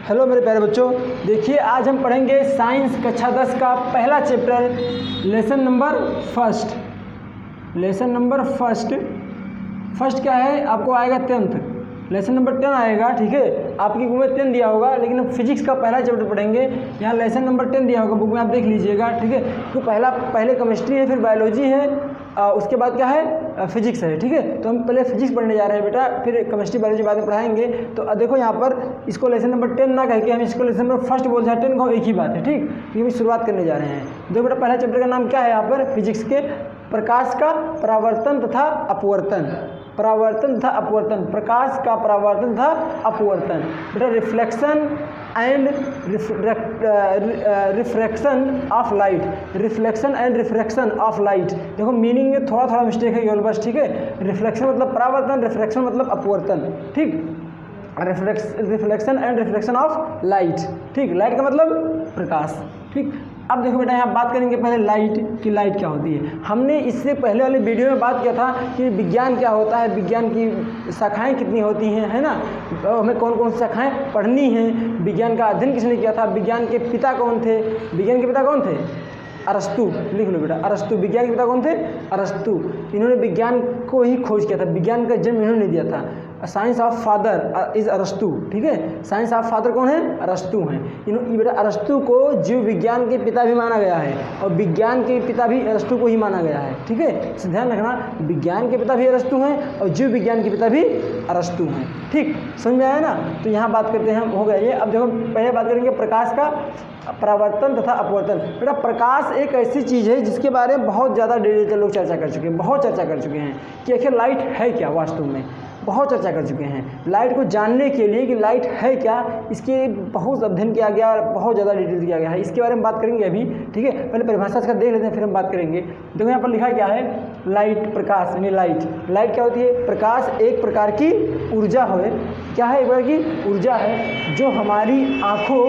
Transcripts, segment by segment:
Hello मेरे प्यारे बच्चों, देखिए आज हम पढ़ेंगे साइंस कक्षा 10 का पहला chapter lesson number first. Lesson number first क्या है, आपको आएगा 10th, लेसन नंबर 10 आएगा। ठीक है, आपकी बुक में 10 दिया होगा, लेकिन हम फिजिक्स का पहला चैप्टर पढ़ेंगे। यहाँ लेसन नंबर 10 दिया होगा बुक में, आप देख लीजिएगा। ठीक है, तो पहले केमिस्ट्री है, फिर बायोलॉजी है, उसके बाद क्या है, फिजिक्स है। ठीक है, तो हम पहले फिजिक्स पढ़ने जा रहे हैं बेटा, फिर केमिस्ट्री बायोलॉजी बाद में पढ़ाएंगे। तो देखो यहाँ पर इसको लेसन नंबर 10 ना कह के हम इसको लेसन नंबर फर्स्ट बोलते हैं। 10 को एक ही बात है, ठीक, क्योंकि शुरुआत करने जा रहे हैं। देखो बेटा, पहला चैप्टर का नाम क्या है यहाँ पर फिजिक्स के, प्रकाश का परावर्तन तथा अपवर्तन। परावर्तन तथा अपवर्तन, प्रकाश का परावर्तन तथा अपवर्तन। बेटा reflection and refraction of light, reflection and refraction of light. देखो मीनिंग में थोड़ा मिस्टेक है केवल बस। ठीक है, रिफ्लेक्शन मतलब परावर्तन, रिफ्रैक्शन मतलब अपवर्तन। ठीक, reflection and refraction of light. ठीक, लाइट का मतलब प्रकाश। ठीक, अब देखो बेटा, यहाँ बात करेंगे पहले लाइट की, लाइट क्या होती है। हमने इससे पहले वाले वीडियो में बात किया था कि विज्ञान क्या होता है, विज्ञान की शाखाएं कितनी होती हैं, है ना, हमें कौन कौन सी शाखाएं पढ़नी हैं, विज्ञान का अध्ययन किसने किया था, विज्ञान के पिता कौन थे। विज्ञान के पिता कौन थे? अरस्तु। लिख लो बेटा, अरस्तु। विज्ञान के पिता कौन थे? अरस्तु। इन्होंने विज्ञान को ही खोज किया था, विज्ञान का जन्म इन्होंने दिया था। साइंस ऑफ फादर इज अरस्तु। ठीक है, साइंस ऑफ फादर कौन है? अरस्तु हैं। इन्होंने बेटा अरस्तु को जीव विज्ञान के पिता भी माना गया है, और विज्ञान के पिता भी अरस्तु को ही माना गया है। ठीक है, इसे ध्यान रखना, विज्ञान के पिता भी अरस्तु हैं और जीव विज्ञान के पिता भी अरस्तु हैं। ठीक, समझ में आया ना। तो यहाँ बात करते हैं, हो गया ये। अब देखो पहले बात करेंगे प्रकाश का परावर्तन तथा अपवर्तन। बेटा प्रकाश एक ऐसी चीज़ है जिसके बारे में बहुत ज़्यादा डिटेल लोग चर्चा कर चुके हैं, बहुत चर्चा कर चुके हैं कि आखिर लाइट है क्या। वास्तव में बहुत चर्चा कर चुके हैं लाइट को जानने के लिए कि लाइट है क्या, इसके बहुत अध्ययन किया गया और बहुत ज़्यादा डिटेल किया गया है। इसके बारे में बात करेंगे अभी। ठीक है, पहले परिभाषा इसका देख लेते हैं, फिर हम बात करेंगे। देखो यहाँ पर लिखा क्या है, लाइट, प्रकाश यानी लाइट। लाइट क्या होती है? प्रकाश एक प्रकार की ऊर्जा है। क्या है? एक प्रकार की ऊर्जा है जो हमारी आँखों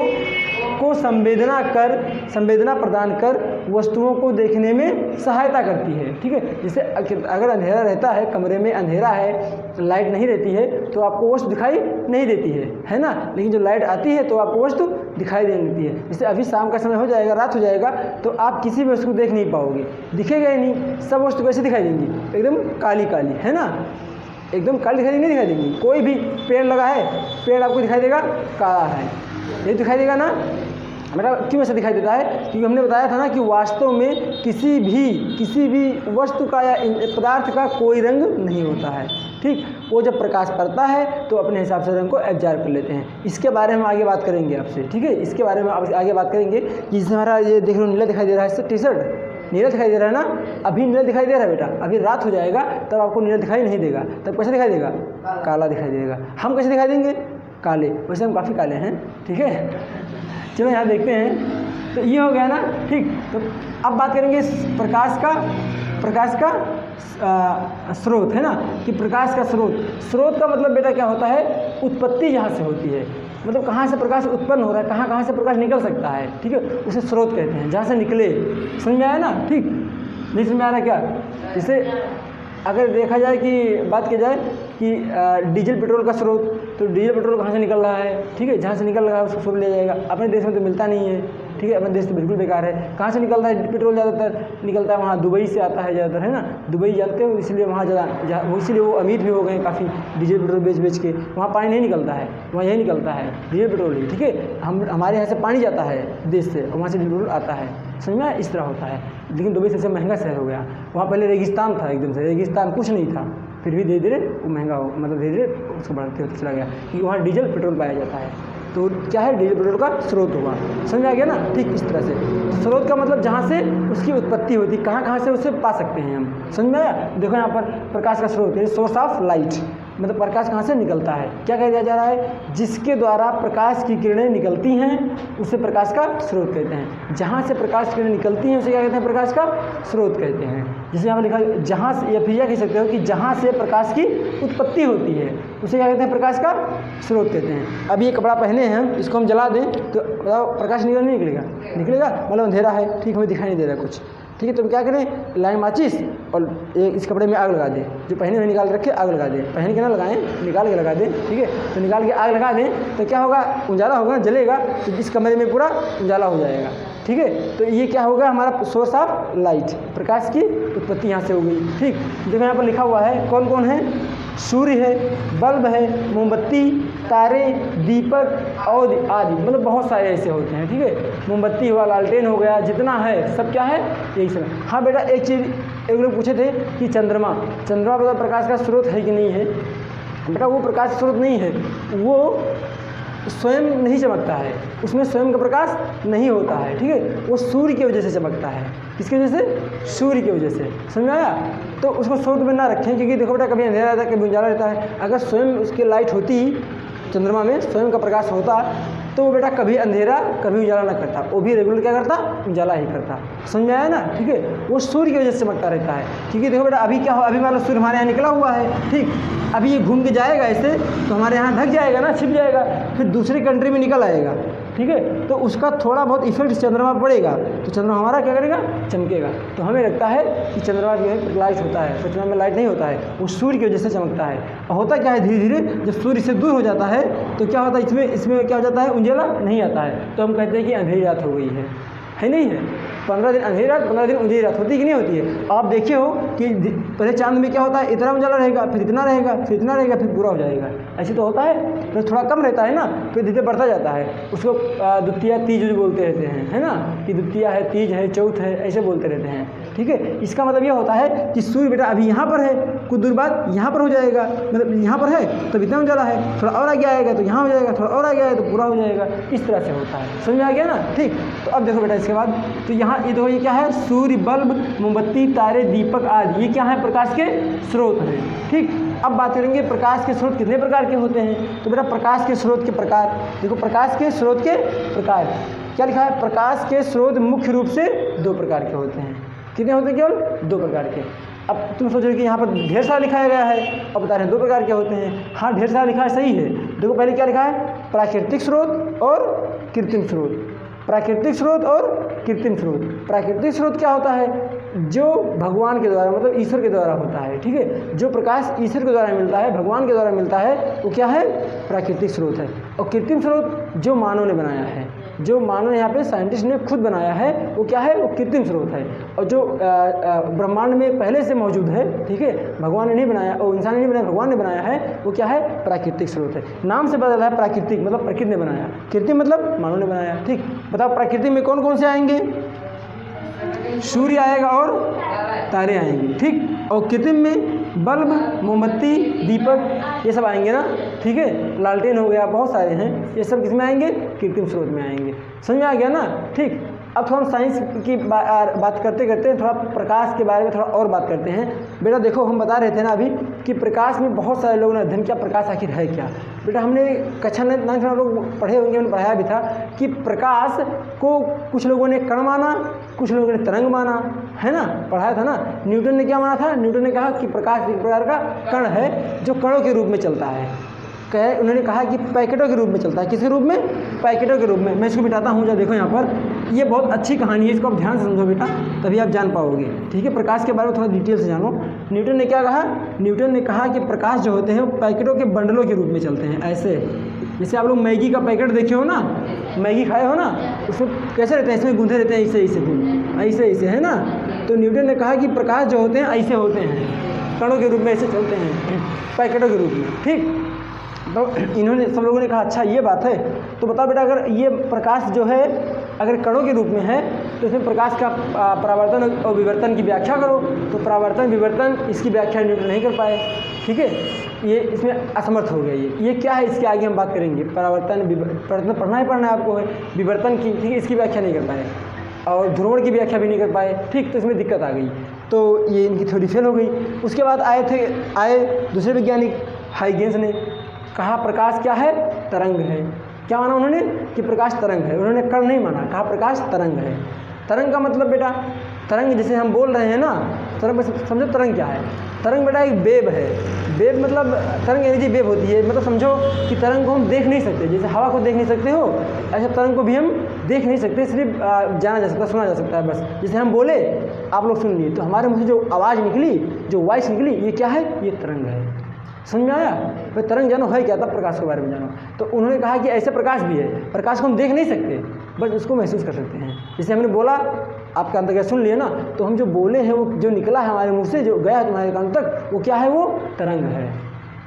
को संवेदना प्रदान कर वस्तुओं को देखने में सहायता करती है। ठीक है, जैसे अगर अंधेरा रहता है, कमरे में अंधेरा है, लाइट नहीं रहती है तो आपको वस्तु दिखाई नहीं देती है ना, लेकिन जो लाइट आती है तो आपको वस्तु दिखाई देने लगती है। जैसे अभी शाम का समय हो जाएगा, रात हो जाएगा, तो आप किसी भी वस्तु को देख नहीं पाओगे, दिखेगा ही नहीं। सब वस्तु कैसे दिखाई देंगी? एकदम काली काली, है ना, एकदम काली दिखाई देंगी, नहीं दिखाई देंगी। कोई भी पेड़ लगा है, पेड़ आपको दिखाई देगा काला है, ये दिखाई देगा ना। मतलब क्यों ऐसा दिखाई देता है? क्योंकि हमने बताया था ना कि वास्तव में किसी भी वस्तु का या पदार्थ का कोई रंग नहीं होता है। ठीक, वो जब प्रकाश पड़ता है तो अपने हिसाब से रंग को एब्जॉर्ब कर लेते हैं। इसके बारे में हम आगे बात करेंगे आपसे। ठीक है, इसके बारे में आगे बात करेंगे कि जैसे हमारा ये देख लो नीला दिखाई दे रहा है, टी शर्ट नीला दिखाई दे रहा है ना, अभी नीला दिखाई दे रहा है बेटा, अभी रात हो जाएगा तब आपको नीला दिखाई नहीं देगा, तब कैसे दिखाई देगा? काला दिखाई देगा। हम कैसे दिखाई देंगे? काले। वैसे हम काफ़ी काले हैं। ठीक है, चलो यहाँ देखते हैं। तो ये हो गया ना। ठीक, तो अब बात करेंगे प्रकाश का स्रोत, है ना, कि प्रकाश का स्रोत का मतलब बेटा क्या होता है? उत्पत्ति जहाँ से होती है, मतलब कहाँ से प्रकाश उत्पन्न हो रहा है, कहाँ से प्रकाश निकल सकता है। ठीक है, उसे स्रोत कहते हैं, जहाँ से निकले। समझ में आया ना? ठीक, नहीं समझ में आ रहा क्या? जैसे अगर देखा जाए कि बात की जाए कि डीजल पेट्रोल का स्रोत, तो डीजल पेट्रोल कहाँ से निकल रहा है? ठीक है, जहाँ से निकल रहा है उसको स्रोत लिया जाएगा। अपने देश में तो मिलता नहीं है। ठीक है, अपने देश तो बिल्कुल बेकार है। कहाँ से निकलता है पेट्रोल? ज़्यादातर निकलता है वहाँ दुबई से आता है ज़्यादातर, है ना, दुबई जानते हो, इसलिए वहाँ इसीलिए वो अमीर भी हो गए काफ़ी, डीजल पेट्रोल बेच के। वहाँ पानी नहीं निकलता है, वहाँ यही निकलता है डीजल पेट्रोल ही। ठीक है, हमारे यहाँ से पानी जाता है देश से, वहाँ से डीजल पेट्रोल आता है। समझ में? इस तरह होता है। लेकिन दुबई सबसे महंगा शहर हो गया। वहाँ पहले रेगिस्तान था, एकदम से रेगिस्तान, कुछ नहीं था, फिर भी धीरे धीरे वो महंगा हो, मतलब धीरे धीरे उसको बढ़ते होते चला गया, क्योंकि वहाँ डीजल पेट्रोल पाया जाता है। तो क्या है? डीजल पेट्रोल का स्रोत होगा। समझ आ गया ना? ठीक, इस तरह से स्रोत का मतलब जहाँ से उसकी उत्पत्ति होती, कहाँ से उसे पा सकते हैं हम। समझ में आया? देखो यहाँ पर प्रकाश का स्रोत है, सोर्स ऑफ लाइट, मतलब प्रकाश कहाँ से निकलता है, क्या कह दिया जा रहा है? जिसके द्वारा प्रकाश की किरणें निकलती हैं उसे प्रकाश का स्रोत कहते हैं। जहाँ से प्रकाश की किरणें निकलती हैं उसे क्या कहते हैं? प्रकाश का स्रोत कहते हैं। जैसे यहाँ पर लिखा है जहाँ से, या फिर यह कह सकते हो कि जहाँ से प्रकाश की उत्पत्ति होती है उसे क्या कहते हैं? प्रकाश का स्रोत कहते हैं। अब ये कपड़ा पहने हैं हम, इसको हम जला दें तो प्रकाश निकलेगा? निकलेगा, मतलब अंधेरा है, ठीक, हमें दिखाई नहीं दे रहा कुछ। ठीक है। तो हम क्या करें, लाएं माचिस और इस कपड़े में आग लगा दें, जो पहने हुए निकाल रखे आग लगा दें, पहन के ना लगाएं, निकाल के लगा दें, ठीक है। तो निकाल के आग लगा दें तो क्या होगा, उजाला होगा, जलेगा, तो इस कमरे में पूरा उजाला हो जाएगा, ठीक है। तो ये क्या होगा, हमारा सोर्स ऑफ लाइट, प्रकाश की उत्पत्ति यहाँ से हो गई, ठीक। देखो यहाँ पर लिखा हुआ है कौन कौन है, सूर्य है, बल्ब है, मोमबत्ती, तारे, दीपक और आदि, मतलब बहुत सारे ऐसे होते हैं, ठीक है। मोमबत्ती हुआ, लालटेन हो गया, जितना है सब क्या है, यही सब। हाँ बेटा एक चीज़ एक लोग पूछे थे कि चंद्रमा मतलब प्रकाश का स्रोत है कि नहीं है। बेटा वो प्रकाश स्रोत नहीं है, वो स्वयं नहीं चमकता है, उसमें स्वयं का प्रकाश नहीं होता है, ठीक है। वो सूर्य की वजह से चमकता है। किसकी वजह से, सूर्य की वजह से, समझ में आया। तो उसको स्रोत में ना रखें, क्योंकि देखो बेटा कभी अंधेरा रहता है, कभी उजाला रहता है। अगर स्वयं उसकी लाइट होती, चंद्रमा में स्वयं का प्रकाश होता, तो वो बेटा कभी अंधेरा कभी उजाला ना करता, वो भी रेगुलर क्या करता, उजाला ही करता। समझ में आया ना, ठीक है। वो सूर्य की वजह से चमकता रहता है, क्योंकि देखो बेटा अभी क्या हो, अभी मान लो सूर्य हमारे यहाँ निकला हुआ है, ठीक। अभी ये घूम के जाएगा ऐसे, तो हमारे यहाँ ढक जाएगा ना, छिप जाएगा, फिर दूसरी कंट्री में निकल आएगा, ठीक है। तो उसका थोड़ा बहुत इफेक्ट चंद्रमा पर पड़ेगा, तो चंद्रमा हमारा क्या करेगा, चमकेगा। तो हमें लगता है कि चंद्रमा जो है लाइट होता है, तो चंद्रमा में लाइट नहीं होता है, वो सूर्य की वजह से चमकता है। और होता क्या है, धीरे धीरे जब सूर्य से दूर हो जाता है तो क्या होता है, इसमें क्या हो जाता है, उजाला नहीं आता है। तो हम कहते हैं कि अंधेरी रात हो गई है नहीं है। 15 दिन अंधेरी रात, 15 दिन उंधेरी रात होती कि नहीं होती है। आप देखे हो कि पहले चांद में क्या होता है, इतना उजाला रहेगा, फिर इतना रहेगा, फिर इतना रहेगा, फिर पूरा हो जाएगा, ऐसे तो होता है। फिर थोड़ा कम रहता है ना, फिर धीरे बढ़ता जाता है। उसको द्वितीया तीज बोलते रहते हैं, है ना, कि द्वितीया है, तीज है, चौथ है, ऐसे बोलते रहते हैं, ठीक है। इसका मतलब यह होता है कि सूर्य बेटा अभी यहाँ पर है, कुछ दूर बाद यहाँ पर हो जाएगा, मतलब यहाँ पर है तो इतना उजाला है, थोड़ा और आगे आएगा तो यहाँ हो जाएगा, थोड़ा और आगे आएगा तो पूरा हो जाएगा, इस तरह से होता है। समझ में आ गया ना, ठीक। तो अब देखो बेटा इसके बाद, तो यहाँ ये देखो, ये क्या है, सूर्य, बल्ब, मोमबत्ती, तारे, दीपक आदि, ये क्या है, प्रकाश के स्रोत हैं, ठीक। अब बात करेंगे प्रकाश के स्रोत कितने प्रकार के होते हैं। तो बेटा प्रकाश के स्रोत के प्रकार देखो, प्रकाश के स्रोत के प्रकार क्या लिखा है, प्रकाश के स्रोत मुख्य रूप से 2 प्रकार के होते हैं। कितने होते हैं, केवल 2 प्रकार के। अब तुम सोच रहे हो कि यहाँ पर ढेर सारा लिखाया गया है, अब बता रहे हैं 2 प्रकार के होते हैं। हाँ ढेर सारा लिखा है, सही है। देखो पहले क्या लिखा है, प्राकृतिक स्रोत और कृत्रिम स्रोत। प्राकृतिक स्रोत और कृत्रिम स्रोत। प्राकृतिक स्रोत क्या होता है, जो भगवान के द्वारा, मतलब ईश्वर के द्वारा होता है, ठीक है। जो प्रकाश ईश्वर के द्वारा मिलता है, भगवान के द्वारा मिलता है, वो क्या है, प्राकृतिक स्रोत है। और कृत्रिम स्रोत जो मानव ने बनाया है, जो मानव ने यहाँ पे साइंटिस्ट ने खुद बनाया है, वो क्या है, वो कृत्रिम स्रोत है। और जो ब्रह्मांड में पहले से मौजूद है, ठीक है, भगवान ने नहीं बनाया और इंसान ने नहीं बनाया, भगवान ने बनाया है, वो क्या है, प्राकृतिक स्रोत है। नाम से बदला है, प्राकृतिक मतलब प्रकृति ने बनाया, कृत्रिम मतलब मानव ने बनाया, ठीक। बताओ प्राकृतिक में कौन कौन से आएंगे, सूर्य आएगा और तारे आएंगे, ठीक। और कृत्रिम में बल्ब, मोमबत्ती, दीपक, ये सब आएंगे ना, ठीक है। लालटेन हो गया, बहुत सारे हैं, ये सब किस में आएंगे, कृत्रिम स्रोत में आएंगे। समझ में आ गया ना, ठीक। अब थोड़ा साइंस की बात करते करते थोड़ा प्रकाश के बारे में थोड़ा और बात करते हैं। बेटा देखो हम बता रहे थे ना अभी कि प्रकाश में बहुत सारे लोगों ने अध्ययन किया, प्रकाश आखिर है क्या। बेटा हमने कक्षा 9 में लोग पढ़े होंगे, हमने पढ़ाया भी था कि प्रकाश को कुछ लोगों ने कण माना, कुछ लोगों ने तरंग माना, है ना, पढ़ाया था ना। न्यूटन ने क्या माना था, न्यूटन ने कहा कि प्रकाश एक प्रकार का कण है जो कणों के रूप में चलता है। उन्होंने कहा कि पैकेटों के रूप में चलता है। किसके रूप में, पैकेटों के रूप में। मैं इसको मिटाता हूँ, जरा देखो यहाँ पर, ये बहुत अच्छी कहानी है, इसको आप ध्यान से समझो बेटा, तभी आप जान पाओगे, ठीक है। प्रकाश के बारे में थोड़ा डिटेल से जानो। न्यूटन ने क्या कहा, न्यूटन ने कहा कि प्रकाश जो होते हैं वो पैकेटों के बंडलों के रूप में चलते हैं। ऐसे जैसे आप लोग मैगी का पैकेट देखे हो ना, मैगी खाए हो ना, उसमें कैसे रहते हैं, इसमें गूंधे रहते हैं, ऐसे ऐसे है ना। तो न्यूटन ने कहा कि प्रकाश जो होते हैं ऐसे होते हैं, कणों के रूप में ऐसे चलते हैं, पैकेटों के रूप में, ठीक। तो इन्होंने सब लोगों ने कहा अच्छा ये बात है, तो बताओ बेटा अगर ये प्रकाश जो है अगर कणों के रूप में है तो इसमें प्रकाश का परावर्तन और विवर्तन की व्याख्या करो। तो परावर्तन विवर्तन इसकी व्याख्या न्यूटन नहीं कर पाए, ठीक है, ये इसमें असमर्थ हो गया। ये क्या है, इसके आगे हम बात करेंगे। परावर्तन विवर्तन पढ़ना है आपको, है विवर्तन की, ठीक है, इसकी व्याख्या नहीं कर पाए और ध्रुवण की व्याख्या भी नहीं कर पाए, ठीक। तो इसमें दिक्कत आ गई, तो ये इनकी थ्योरी फेल हो गई। उसके बाद आए दूसरे वैज्ञानिक हाइगेंस ने कहा प्रकाश क्या है, तरंग है। क्या माना उन्होंने कि प्रकाश तरंग है, उन्होंने कण नहीं माना, कहा प्रकाश तरंग है। तरंग का मतलब बेटा तरंग जैसे हम बोल रहे हैं ना, तरंग समझो तरंग क्या है। तरंग बेटा एक वेव है। वेव मतलब तरंग एनर्जी वेव होती है, मतलब समझो कि तरंग को हम देख नहीं सकते, जैसे हवा को देख नहीं सकते हो ऐसे तरंग को भी हम देख नहीं सकते, सिर्फ जाना जा सकता है, सुना जा सकता है बस। जैसे हम बोले आप लोग सुन लिए, तो हमारे मुँह से जो आवाज़ निकली, जो वॉइस निकली, ये क्या है? ये तरंग है। समझ में आया? भाई तरंग जानो है क्या, तब प्रकाश के बारे में जानो। तो उन्होंने कहा कि ऐसे प्रकाश भी है, प्रकाश को हम देख नहीं सकते बस उसको महसूस कर सकते हैं। जैसे हमने बोला, आपका अंतर्गत सुन लिया ना, तो हम जो बोले हैं वो जो निकला है हमारे मुंह से, जो गया है तुम्हारे कान तक, वो क्या है? वो तरंग है।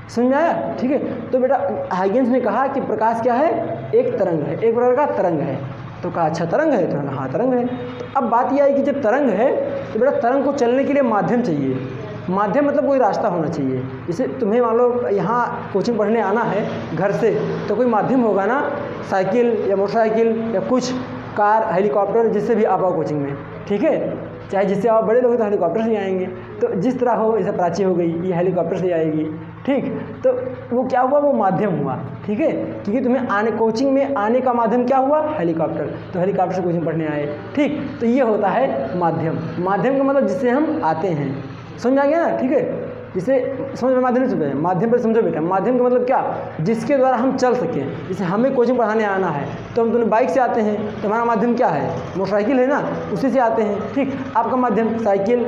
समझ में आया? ठीक है। तो बेटा हाइगेंस ने कहा कि प्रकाश क्या है? एक तरंग है, एक प्रकार का तरंग है। तो कहा अच्छा तरंग है? तो हाँ तरंग है। तो अब बात यह आई कि जब तरंग है तो बेटा तरंग को चलने के लिए माध्यम चाहिए। माध्यम मतलब कोई रास्ता होना चाहिए। जैसे तुम्हें मान लो यहाँ कोचिंग पढ़ने आना है घर से, तो कोई माध्यम होगा ना, साइकिल या मोटरसाइकिल या कुछ कार, हेलीकॉप्टर, जिससे भी आप आओ कोचिंग में, ठीक है। चाहे जिससे आप बड़े लोग तो हेलीकॉप्टर से आएंगे, तो जिस तरह हो, जैसे प्राची हो गई ये हेलीकॉप्टर से आएगी, ठीक। तो वो क्या हुआ? वो माध्यम हुआ, ठीक है। क्योंकि तुम्हें आने कोचिंग में आने का माध्यम क्या हुआ? हेलीकॉप्टर। तो हेलीकॉप्टर से कोचिंग पढ़ने आए, ठीक। तो ये होता है माध्यम। माध्यम का मतलब जिससे हम आते हैं। समझ आ गया ना? ठीक है। जिसे समझ में माध्यम नहीं समझे, माध्यम पर समझो बेटा। माध्यम का मतलब क्या? जिसके द्वारा हम चल सकें। जैसे हमें कोचिंग पढ़ाने आना है तो हम दोनों बाइक से आते हैं, तो हमारा माध्यम क्या है? मोटरसाइकिल है ना, उसी से आते हैं, ठीक। आपका माध्यम साइकिल,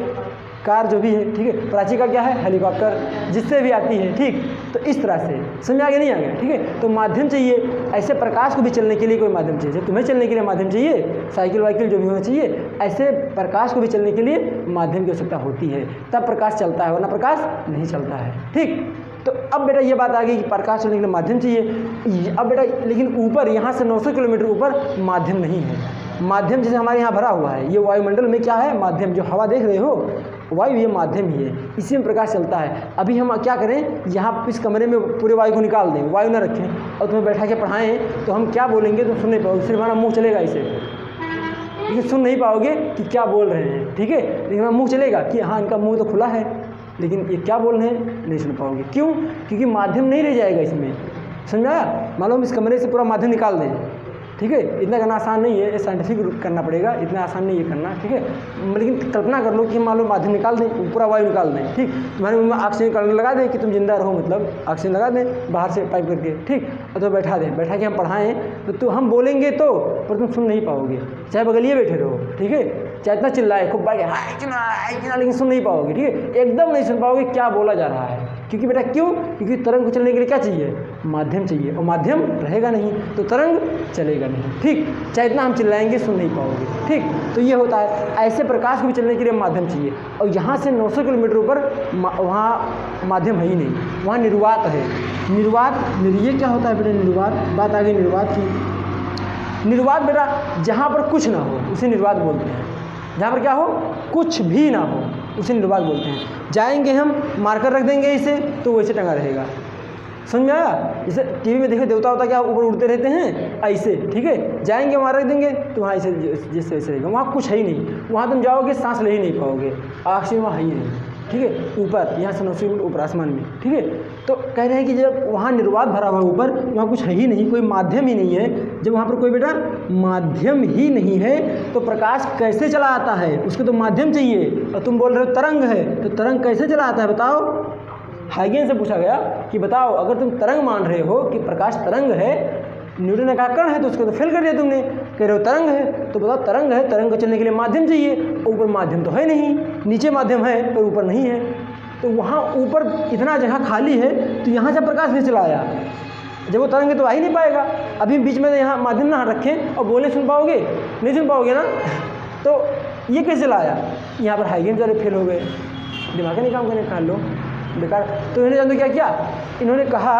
कार जो भी है, ठीक है। प्राची का क्या है? हेलीकॉप्टर, जिससे भी आती है, ठीक। तो इस तरह से समझ आ गया नहीं आ गया? ठीक है। तो माध्यम चाहिए। ऐसे प्रकाश को भी चलने के लिए कोई माध्यम चाहिए। तुम्हें चलने के लिए माध्यम चाहिए, साइकिल वाइकिल जो भी होना चाहिए, ऐसे प्रकाश को भी चलने के लिए माध्यम की आवश्यकता होती है, तब प्रकाश चलता है, वरना प्रकाश नहीं चलता है, ठीक। तो अब बेटा ये बात आ गई कि प्रकाश चलने के लिए माध्यम चाहिए। अब बेटा लेकिन ऊपर यहाँ से 900 किलोमीटर ऊपर माध्यम नहीं है। माध्यम जैसे हमारे यहाँ भरा हुआ है, ये वायुमंडल में क्या है? माध्यम। जो हवा देख रहे हो वायु, ये माध्यम ही है, इसी में प्रकाश चलता है। अभी हम क्या करें, यहाँ इस कमरे में पूरे वायु को निकाल दें, वायु ना रखें, और तुम्हें बैठा के पढ़ाएं, तो हम क्या बोलेंगे तुम सुन नहीं पाओगे, सिर्फ हमारा मुँह चलेगा इसे, लेकिन सुन नहीं पाओगे कि क्या बोल रहे हैं, ठीक है। लेकिन हमारा मुँह चलेगा कि हाँ इनका मुँह तो खुला है, लेकिन ये क्या बोल रहे हैं नहीं सुन पाओगे। क्यों? क्योंकि माध्यम नहीं रह जाएगा इसमें। समझा? मान लो हम इस कमरे से पूरा माध्यम निकाल दें, ठीक है। इतना करना आसान नहीं है, ये साइंटिफिक करना पड़ेगा, इतना आसान नहीं है करना, ठीक है। लेकिन कल्पना कर लो कि मान लो माध्यम निकाल दें, पूरा वायु निकाल दें, ठीक। तुम्हारे मुँह में ऑक्सीजन करने लगा दें कि तुम जिंदा रहो, मतलब ऑक्सीजन लगा दें बाहर से पाइप करके, ठीक। और तो बैठा दें, बैठा के हम पढ़ाएं, तो हम बोलेंगे तो, पर तुम सुन नहीं पाओगे, चाहे बगलिए बैठे रहो, ठीक है। चाहे इतना चिल्लाए खूब बाइक हाय, लेकिन सुन नहीं पाओगे, ठीक है। एकदम नहीं सुन पाओगे क्या बोला जा रहा है। क्योंकि बेटा क्यों? क्योंकि तरंग को चलने के लिए क्या चाहिए? माध्यम चाहिए, और माध्यम रहेगा नहीं तो तरंग चलेगा नहीं, ठीक। चाहे इतना हम चिल्लाएंगे सुन नहीं पाओगे, ठीक। तो ये होता है, ऐसे प्रकाश को भी चलने के लिए माध्यम चाहिए। और यहाँ से 900 किलोमीटर ऊपर वहाँ माध्यम है ही नहीं, वहाँ निर्वात है। निर्वात, ये क्या होता है बेटा? निर्वात, बात आ गई निर्वात की। निर्वात बेटा जहाँ पर कुछ ना हो उसे निर्वात बोलते हैं। जहाँ पर क्या हो? कुछ भी ना हो उसे निर्वात बोलते हैं। जाएंगे हम, मार्कर रख देंगे इसे, तो वैसे टंगा रहेगा। समझ में आया? जैसे टीवी में देखे देवता होता क्या ऊपर उड़ते रहते हैं, ऐसे, ठीक है। जाएंगे वहाँ रख देंगे तो वहाँ ऐसे जैसे वैसे रहेगा। वहाँ कुछ है ही नहीं, वहाँ तुम जाओगे सांस ले ही नहीं पाओगे, ऑक्सीजन वहाँ है ही नहीं, ठीक है। ऊपर यहाँ से 900 मीटर ऊपर आसमान में, ठीक है। तो कह रहे हैं कि जब वहाँ निर्वात भरा हुआ ऊपर, वहाँ कुछ है ही नहीं, कोई माध्यम ही नहीं है। जब वहाँ पर कोई बेटा माध्यम ही नहीं है तो प्रकाश कैसे चला आता है? उसको तो माध्यम चाहिए, और तुम बोल रहे हो तरंग है, तो तरंग कैसे चला आता है बताओ? हाइगेन से पूछा गया कि बताओ, अगर तुम तरंग मान रहे हो कि प्रकाश तरंग है, न्यूटन ने कहा कण है, तो उसको तो फेल कर दिया तुमने, कह रहे हो तरंग है। तो बताओ तरंग है, तरंग को चलने के लिए माध्यम चाहिए, ऊपर माध्यम तो है नहीं, नीचे माध्यम है पर ऊपर नहीं है। तो वहाँ ऊपर इतना जगह खाली है, तो यहाँ से प्रकाश नहीं चला आया। जब वो तरंग है तो आ ही नहीं पाएगा। अभी बीच में यहाँ माध्यम ना रखें और बोले सुन पाओगे? नहीं सुन पाओगे ना। तो ये कैसे चला आया? यहाँ पर हाइगेन वाले फेल हो गए, दिमाग नहीं काम करने का लो बेकार। तो इन्होंने जानते क्या किया? इन्होंने कहा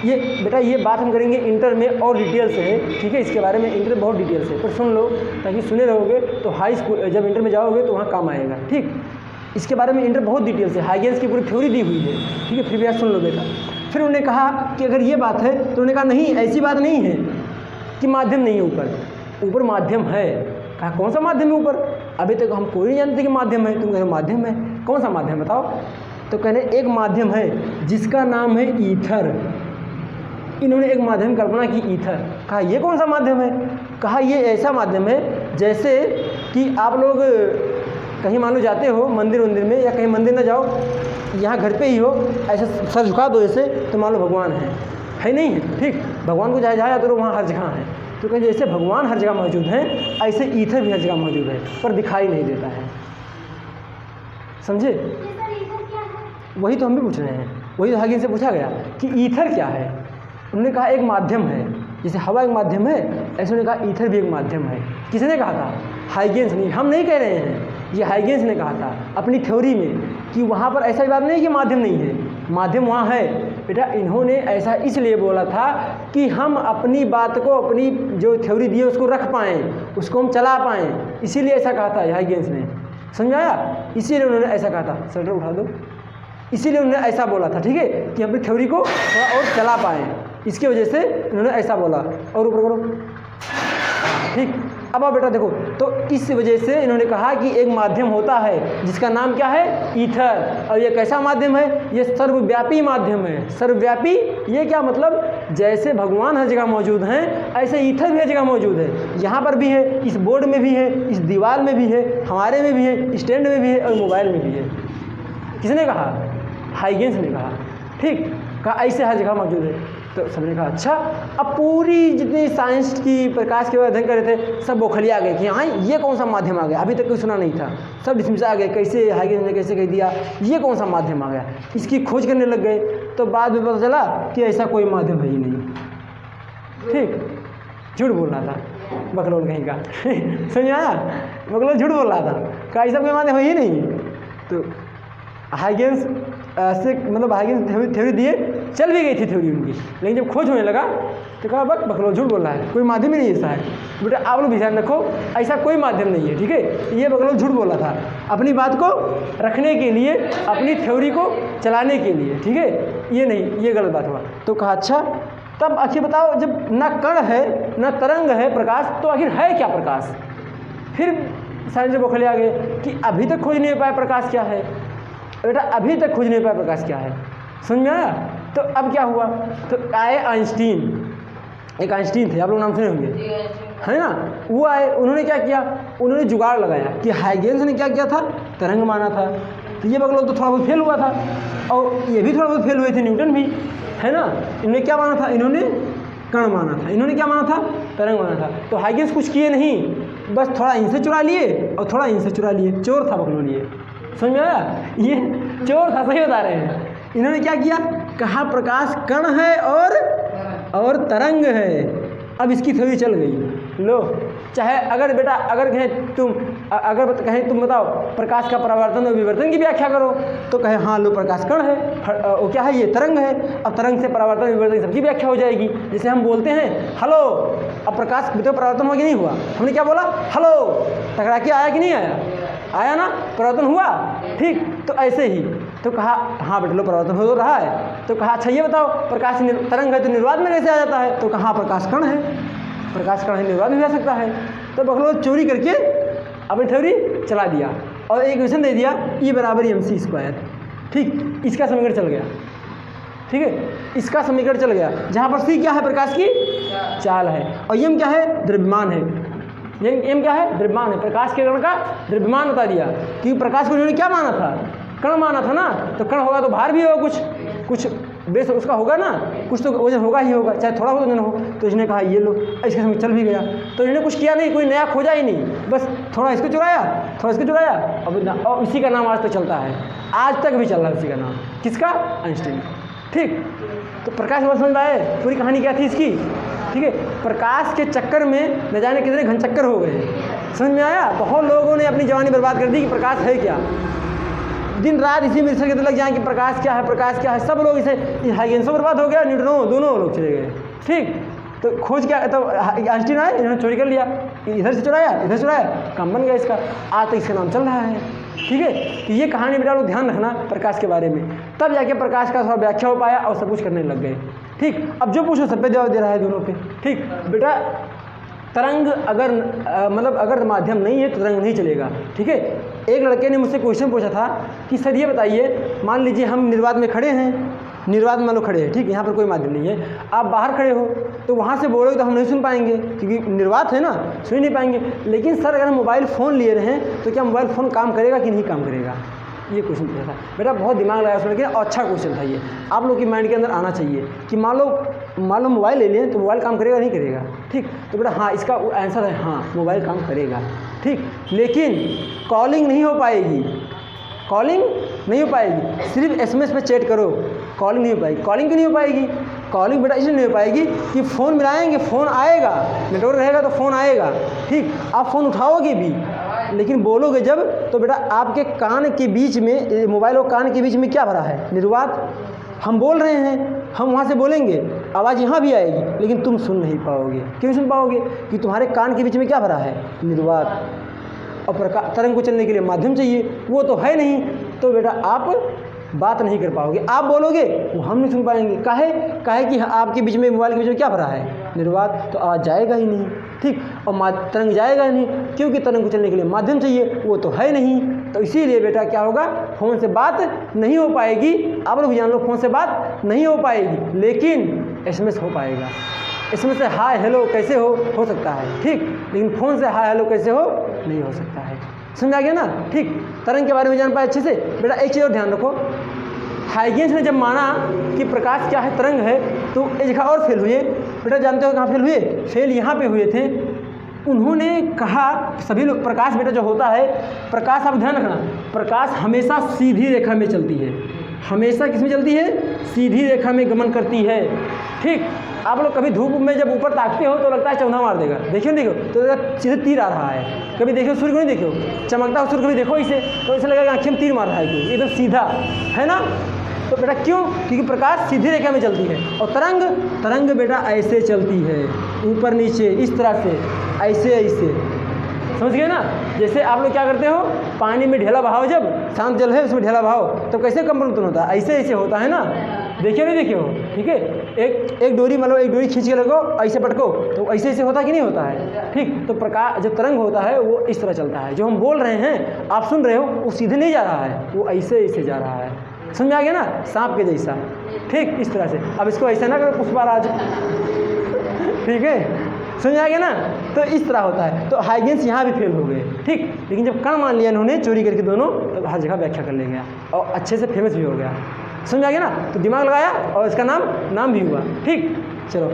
ये बेटा ये बात हम करेंगे इंटर में और डिटेल से है, ठीक है। इसके बारे में इंटर बहुत डिटेल से, पर सुन लो ताकि सुने रहोगे तो हाई स्कूल जब इंटर में जाओगे तो वहाँ काम आएगा, ठीक। इसके बारे में इंटर बहुत डिटेल से, हाइगेन्स की पूरी थ्योरी दी हुई है, ठीक है। फिर भी सुन लो बेटा। फिर उन्होंने कहा कि अगर ये बात है, तो उन्होंने कहा नहीं ऐसी बात नहीं है कि माध्यम नहीं है ऊपर, ऊपर माध्यम है। कहा कौन सा माध्यम है ऊपर? अभी तक हम कोई नहीं जानते कि माध्यम है, तुम कह रहे माध्यम है, कौन सा माध्यम बताओ? तो कहने एक माध्यम है जिसका नाम है ईथर। इन्होंने एक माध्यम कल्पना की, ईथर। कहा ये कौन सा माध्यम है? कहा ये ऐसा माध्यम है जैसे कि आप लोग कहीं मान लो जाते हो मंदिर वंदिर में, या कहीं मंदिर ना जाओ, यहाँ घर पे ही हो, ऐसे सर झुका दो ऐसे, तो मान लो भगवान है नहीं है, ठीक। भगवान को जहाँ जाते हो वहाँ हर जगह है, तो कहीं जैसे भगवान हर जगह मौजूद हैं, ऐसे ईथर भी हर जगह मौजूद है, पर दिखाई नहीं देता है। समझे? वही तो हम भी पूछ रहे हैं, वही तो हाइगेंस से पूछा गया कि ईथर क्या है। उन्होंने कहा एक माध्यम है, जैसे हवा एक माध्यम है, ऐसे उन्होंने कहा ईथर भी एक माध्यम है। किसने कहा था? हाइगेंस नहीं, हम नहीं कह रहे हैं, ये हाइगेंस ने कहा था अपनी थ्योरी में कि वहाँ पर ऐसा बात नहीं कि माध्यम नहीं है, माध्यम वहाँ है बेटा। इन्होंने ऐसा इसलिए बोला था कि हम अपनी बात को, अपनी जो थ्योरी दी है उसको रख पाएँ, उसको हम चला पाएँ, इसीलिए ऐसा कहा था हाइगेंस ने। समझाया? इसीलिए उन्होंने ऐसा कहा था। शटर उठा दो। इसीलिए उन्होंने ऐसा बोला था, ठीक है, कि अपनी थ्योरी को थोड़ा और चला पाएँ, इसकी वजह से उन्होंने ऐसा बोला। और ऊपर करो, ठीक। अब आप बेटा देखो, तो इस वजह से इन्होंने कहा कि एक माध्यम होता है जिसका नाम क्या है? ईथर। और ये कैसा माध्यम है? ये सर्वव्यापी माध्यम है। सर्वव्यापी ये क्या मतलब? जैसे भगवान हर जगह मौजूद हैं, ऐसे ईथर भी हर जगह मौजूद है। यहाँ पर भी है, इस बोर्ड में भी है, इस दीवार में भी है, हमारे में भी है, स्टैंड में भी है, और मोबाइल में भी है। किसने कहा? हाइगेंस ने कहा, ठीक। कहा ऐसे हर जगह मौजूद है। तो सबने कहा अच्छा। अब पूरी जितनी साइंस की प्रकाश के बाद अध्ययन कर रहे थे, सब बौखलिया गए कि हाँ ये कौन सा माध्यम आ गया, अभी तक कोई सुना नहीं था। सब डिसमिस आ गए, कैसे हाइगेंस ने कैसे कह दिया, ये कौन सा माध्यम आ गया, इसकी खोज करने लग गए। तो बाद में पता चला कि ऐसा कोई माध्यम है ही नहीं, ठीक। झूठ बोल रहा था बकलोल कहीं का समझ आया? बकलोल झूठ बोल रहा था, कहा ऐसा कोई माध्यम है ही नहीं। तो हाइगेंस से मतलब हाइगेंस थ्योरी दिए, चल भी गई थी थ्योरी उनकी, लेकिन जब खोज होने लगा तो कहा बकलोल झूठ बोल रहा है, कोई माध्यम ही नहीं ऐसा है। बेटा आप लोग ध्यान रखो, ऐसा कोई माध्यम नहीं है, ठीक है। ये बकलोल झूठ बोल रहा था अपनी बात को रखने के लिए, अपनी थ्योरी को चलाने के लिए, ठीक है। ये नहीं, ये गलत बात हुआ। तो कहा अच्छा, तब आखिर बताओ, जब ना कण है ना तरंग है प्रकाश, तो आखिर है क्या प्रकाश? फिर साइंस से बौखले आ गए कि अभी तक खोज नहीं पाया प्रकाश क्या है। बेटा अभी तक खोज नहीं पाया प्रकाश क्या है, समझ में आया? तो अब क्या हुआ? तो आए आइंस्टीन, एक आइंस्टीन थे, आप लोग नाम सुने होंगे, है ना। वो आए, उन्होंने क्या किया? उन्होंने जुगाड़ लगाया कि हाइगेंस ने क्या किया था? तरंग माना था। तो ये बगलों तो थोड़ा बहुत फेल हुआ था, और ये भी थोड़ा बहुत फेल हुए थे, न्यूटन भी, है ना। इन्होंने क्या माना था? इन्होंने कण माना था। इन्होंने क्या माना था? तरंग माना था। तो हाइगेंस कुछ किए नहीं, बस थोड़ा इनसे चुरा लिए और थोड़ा इनसे चुरा लिए। चोर था बकलोल ये, समझ में आया? ये चोर था, सही बता रहे हैं। इन्होंने क्या किया? कहा प्रकाश कण है और तरंग है। अब इसकी थ्योरी चल गई। लो, चाहे अगर बेटा अगर कहें तुम बताओ प्रकाश का परावर्तन और विवर्तन की व्याख्या करो, तो कहे हाँ लो प्रकाश कण है, वो क्या है? ये तरंग है। अब तरंग से परावर्तन विवर्तन सबकी व्याख्या हो जाएगी। जैसे हम बोलते हैं हेलो, अब प्रकाश तो परावर्तन हुआ कि नहीं हुआ? हमने क्या बोला? हेलो, टकरा के आया कि नहीं आया? आया ना, परावर्तन हुआ, ठीक। तो ऐसे ही तो कहा हाँ बेटा लो परावर्तन हो रहा है। तो कहा अच्छा ये बताओ प्रकाश तरंग है तो निर्वात में कैसे आ जाता है? तो कहा प्रकाश कण है, प्रकाश कण है, निर्वात में भी आ सकता है। तो बकलोल चोरी करके अपनी थ्योरी चला दिया और एक इक्वेशन दे दिया, E = mc², ठीक। इसका समीकरण चल गया, ठीक है। इसका समीकरण चल गया, जहाँ पर C क्या है? प्रकाश की चाल है, और M क्या है? द्रव्यमान है। M क्या है? द्रव्यमान है। प्रकाश के कण का द्रव्यमान बता दिया, क्योंकि प्रकाश को उन्होंने क्या माना था? कण माना था ना। तो कण होगा तो भार भी होगा, कुछ बेस उसका होगा ना, कुछ तो वजन होगा ही होगा, चाहे थोड़ा बहुत वजन हो। तो इसने कहा ये लो, इसके समय चल भी गया। तो इन्होंने कुछ किया नहीं, कोई नया खोजा ही नहीं, बस थोड़ा इसको चुराया, थोड़ा इसको चुराया, और इसी का नाम आज तक चलता है, आज तक भी चल रहा है उसी का नाम। किसका? आइंस्टीन, ठीक। तो प्रकाश समझ में आए पूरी कहानी क्या थी इसकी, ठीक है। प्रकाश के चक्कर में न जाने कितने घन चक्कर हो गए, समझ में आया? बहुत लोगों ने अपनी जवानी बर्बाद कर दी कि प्रकाश है क्या, दिन रात इसी में रिसर्च करने लग जाए कि प्रकाश क्या है, प्रकाश क्या है। सब लोग इसे हाइगेंसो बर्बाद हो गया, न्यूटनों, दोनों लोग चले गए, ठीक। तो खोज क्या, तो आइंस्टीन आए, इन्होंने चोरी कर लिया, इधर से चुराया, इधर चुराया, काम बन गया इसका। आज तक इसका नाम चल रहा है, ठीक है। तो ये कहानी बेटा लोग ध्यान रखना प्रकाश के बारे में, तब जाके प्रकाश का थोड़ा व्याख्या हो पाया और सब कुछ करने लग गए, ठीक। अब जो पूछो सब पे जवाब दे रहा है दोनों पे, ठीक। बेटा तरंग अगर मतलब अगर माध्यम नहीं है तो तरंग नहीं चलेगा, ठीक है। एक लड़के ने मुझसे क्वेश्चन पूछा था कि सर ये बताइए, मान लीजिए हम निर्वात में खड़े हैं, निर्वात मान लो खड़े हैं, ठीक, यहाँ पर कोई माध्यम नहीं है, आप बाहर खड़े हो तो वहाँ से बोलोगे तो हम नहीं सुन पाएंगे क्योंकि निर्वात है ना, सुन नहीं पाएंगे। लेकिन सर अगर हम मोबाइल फ़ोन लिए रहें तो क्या मोबाइल फ़ोन काम करेगा कि नहीं काम करेगा, ये क्वेश्चन पूछा था बेटा, बहुत दिमाग लगाया उसमें, लेकिन अच्छा क्वेश्चन था ये, आप लोग की माइंड के अंदर आना चाहिए कि मान लो मोबाइल ले लिए तो मोबाइल काम करेगा नहीं करेगा, ठीक, तो बेटा हाँ इसका आंसर है हाँ मोबाइल काम करेगा, ठीक, लेकिन कॉलिंग नहीं हो पाएगी, कॉलिंग नहीं हो पाएगी, सिर्फ SMS पे चैट करो, कॉलिंग नहीं हो पाएगी। कॉलिंग क्यों नहीं हो पाएगी, कॉलिंग बेटा इसलिए नहीं हो पाएगी कि फ़ोन मिलाएंगे, फ़ोन आएगा, नेटवर्क रहेगा तो फ़ोन आएगा, ठीक, आप फ़ोन उठाओगे भी लेकिन बोलोगे जब, तो बेटा आपके कान के बीच में, मोबाइल और कान के बीच में क्या भरा है, निर्वात। हम बोल रहे हैं, हम वहाँ से बोलेंगे, आवाज़ यहाँ भी आएगी लेकिन तुम सुन नहीं पाओगे। क्यों सुन पाओगे, कि तुम्हारे कान के बीच में क्या भरा है, निर्वात। और तरंग को चलने के लिए माध्यम चाहिए, वो तो है नहीं, तो बेटा आप बात नहीं कर पाओगे, आप बोलोगे वो हम नहीं सुन पाएंगे। काहे कि आपके बीच में, मोबाइल के बीच में क्या भरा है, निर्वात, तो आवाज़ जाएगा ही नहीं, ठीक, और तरंग जाएगा ही नहीं क्योंकि तरंग को चलने के लिए माध्यम चाहिए, वो तो है नहीं, तो इसीलिए बेटा क्या होगा, फ़ोन से बात नहीं हो पाएगी। आप लोग जान लो फ़ोन से बात नहीं हो पाएगी, लेकिन SMS हो पाएगा। इसमें से हाय हेलो कैसे हो सकता है, ठीक, लेकिन फ़ोन से हाय हेलो कैसे हो, नहीं हो सकता है। समझा गया ना, ठीक। तरंग के बारे में जान पाए अच्छे से। बेटा एक चीज़ और ध्यान रखो, हाइगेंस ने जब माना कि प्रकाश क्या है, तरंग है, तो एक जगह और फेल हुए। बेटा जानते हो कहाँ फेल हुए, फेल यहाँ पे हुए थे। उन्होंने कहा सभी लोग, प्रकाश बेटा जो होता है, प्रकाश आप ध्यान रखना, प्रकाश हमेशा सीधी रेखा में चलती है, हमेशा किस में चलती है, सीधी रेखा में गमन करती है, ठीक। आप लोग कभी धूप में जब ऊपर ताकते हो तो लगता है चौधा मार देगा, देखियो तो सीधे तीर आ रहा है। कभी देखियो सूर्य को नहीं देखियो, चमकता हुआ सूर्य कभी देखो इसे, तो ऐसा लगेगा आँखें में तीर मार रहा है, क्यों, एकदम सीधा है ना। तो बेटा क्यों, क्योंकि प्रकाश सीधी रेखा में चलती है। और तरंग बेटा ऐसे चलती है, ऊपर नीचे इस तरह से, ऐसे, समझ गए ना। जैसे आप लोग क्या करते हो, पानी में ढेला बहाव, जब शांत जल है उसमें ढेला बहाव, तो कैसे कंपन उत्पन्न होता है, ऐसे होता है ना, देखिए नहीं देखिए हो, ठीक है। एक डोरी मतलब एक डोरी खींच के लगो, ऐसे पटको, तो ऐसे होता कि नहीं होता है, ठीक। तो प्रकाश जो तरंग होता है वो इस तरह चलता है, जो हम बोल रहे हैं आप सुन रहे हो, वो सीधे नहीं जा रहा है, वो ऐसे जा रहा है। समझ आ गया ना, सांप के जैसा, ठीक, इस तरह से। अब इसको ऐसा ना करो पुष्पाराज, ठीक है, समझ आ गया ना। तो इस तरह होता है। तो हाइगेंस यहाँ भी फेल हो गए, ठीक। लेकिन जब कण मान लिया इन्होंने चोरी करके दोनों, तो हर जगह व्याख्या कर ले गया और अच्छे से फेमस भी हो गया। समझ आ गया ना। तो दिमाग लगाया और इसका नाम भी हुआ, ठीक। चलो,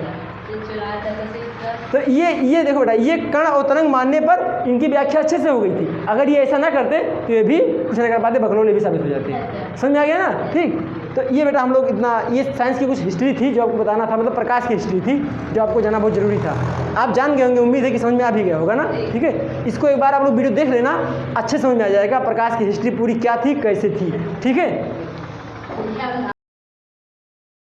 तो ये देखो बेटा, ये कण और तरंग मानने पर इनकी व्याख्या अच्छे से हो गई थी। अगर ये ऐसा ना करते तो ये भी कुछ नहीं कर पाते, बकलोले भी साबित हो जाते। समझ आ गया ना, ठीक। तो ये बेटा हम लोग इतना, ये साइंस की कुछ हिस्ट्री थी जो आपको बताना था, मतलब प्रकाश की हिस्ट्री थी जो आपको जानना बहुत ज़रूरी था। आप जान गए होंगे, उम्मीद है कि समझ में आ भी गया होगा ना, ठीक है। इसको एक बार आप लोग वीडियो देख लेना, अच्छे समझ में आ जाएगा प्रकाश की हिस्ट्री पूरी क्या थी, कैसे थी, ठीक है।